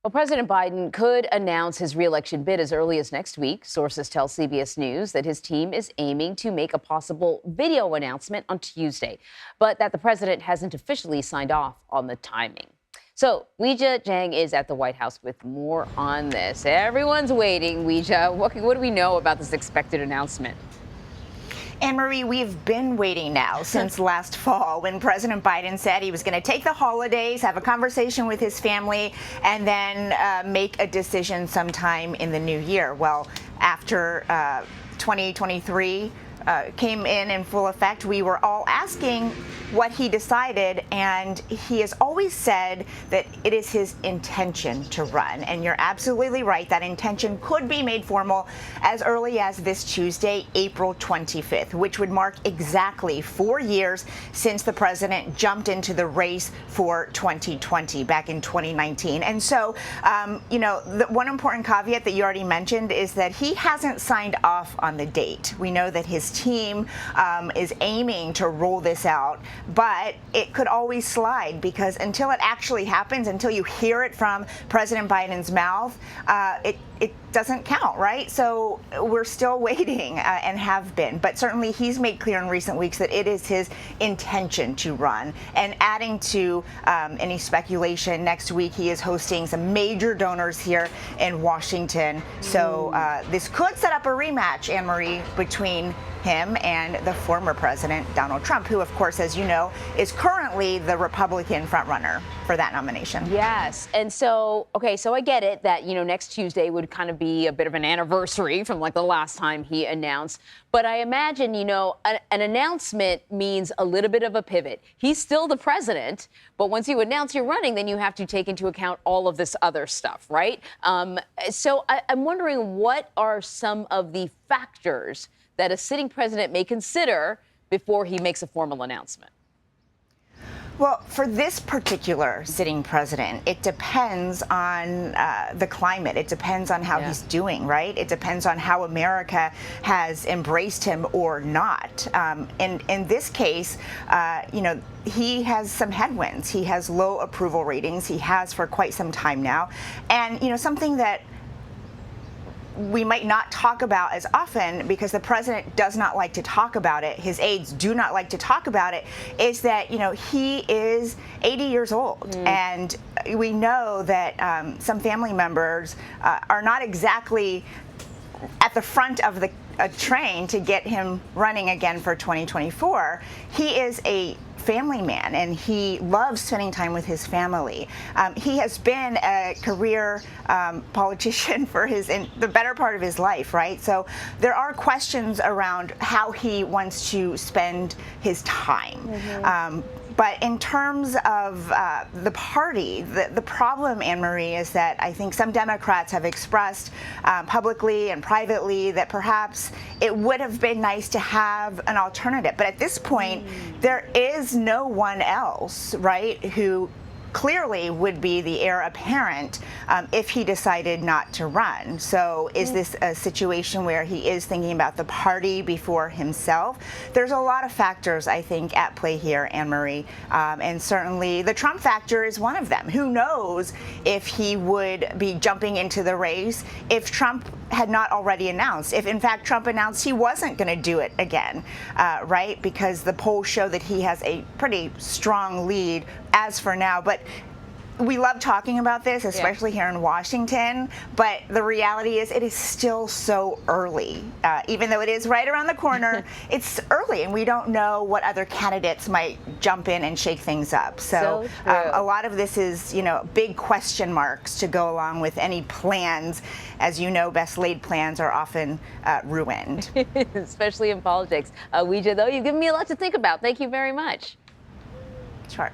Well, President Biden could announce his reelection bid as early as next week. Sources tell CBS News that his team is aiming to make a possible video announcement on Tuesday, but that the president hasn't officially signed off on the timing. So Weijia Jiang is at the White House with more on this. Everyone's waiting. Weijia, what do we know about this expected announcement? Anne-Marie, we've been waiting now since last fall when President Biden said he was going to take the holidays, have a conversation with his family, and then make a decision sometime in the new year. Well, after 2023 came in full effect, we were all asking what he decided, and he has always said that it is his intention to run. And you're absolutely right, that intention could be made formal as early as this Tuesday, April 25th, which would mark exactly 4 years since the president jumped into the race for 2020 back in 2019. And so, the one important caveat that you already mentioned is that he hasn't signed off on the date. We know that his team is aiming to roll this out, but it could always slide because until it actually happens, until you hear it from President Biden's mouth, it doesn't count, right? So we're still waiting and have been, but certainly he's made clear in recent weeks that it is his intention to run. And adding to any speculation, next week he is hosting some major donors here in Washington. So this could set up a rematch, Anne-Marie, between him and the former president, Donald Trump, who, of course, as you know, is currently the Republican frontrunner for that nomination. Yes. And so, so I get it that, next Tuesday would kind of be a bit of an anniversary from like the last time he announced. But I imagine, an announcement means a little bit of a pivot. He's still the president, but once you announce you're running, then you have to take into account all of this other stuff, right? So I'm wondering, what are some of the factors that a sitting president may consider before he makes a formal announcement? Well, for this particular sitting president, it depends on the climate. It depends on how he's doing, right? It depends on how America has embraced him or not. And in this case, he has some headwinds. He has low approval ratings. He has for quite some time now. And, something that we might not talk about as often because the president does not like to talk about it, his aides do not like to talk about it, is that, he is 80 years old. And we know that some family members are not exactly at the front of the train to get him running again for 2024. He is a family man, and he loves spending time with his family. He has been a career politician for the better part of his life, right? So there are questions around how he wants to spend his time. But in terms of the party, the problem, Anne-Marie, is that I think some Democrats have expressed publicly and privately that perhaps it would have been nice to have an alternative. But at this point, there is no one else, right, who clearly would be the heir apparent if he decided not to run. So is this a situation where he is thinking about the party before himself? There's a lot of factors, I think, at play here, Anne-Marie, and certainly the Trump factor is one of them. Who knows if he would be jumping into the race if Trump had not already announced, if in fact Trump announced he wasn't going to do it again, right? Because the polls show that he has a pretty strong lead as for now. But we love talking about this, especially here in Washington, but the reality is it is still so early. Even though it is right around the corner, it's early, and we don't know what other candidates might jump in and shake things up. So a lot of this is, big question marks to go along with any plans. As you know, best laid plans are often ruined. Especially in politics. Weijia, though, you've given me a lot to think about. Thank you very much. Sure.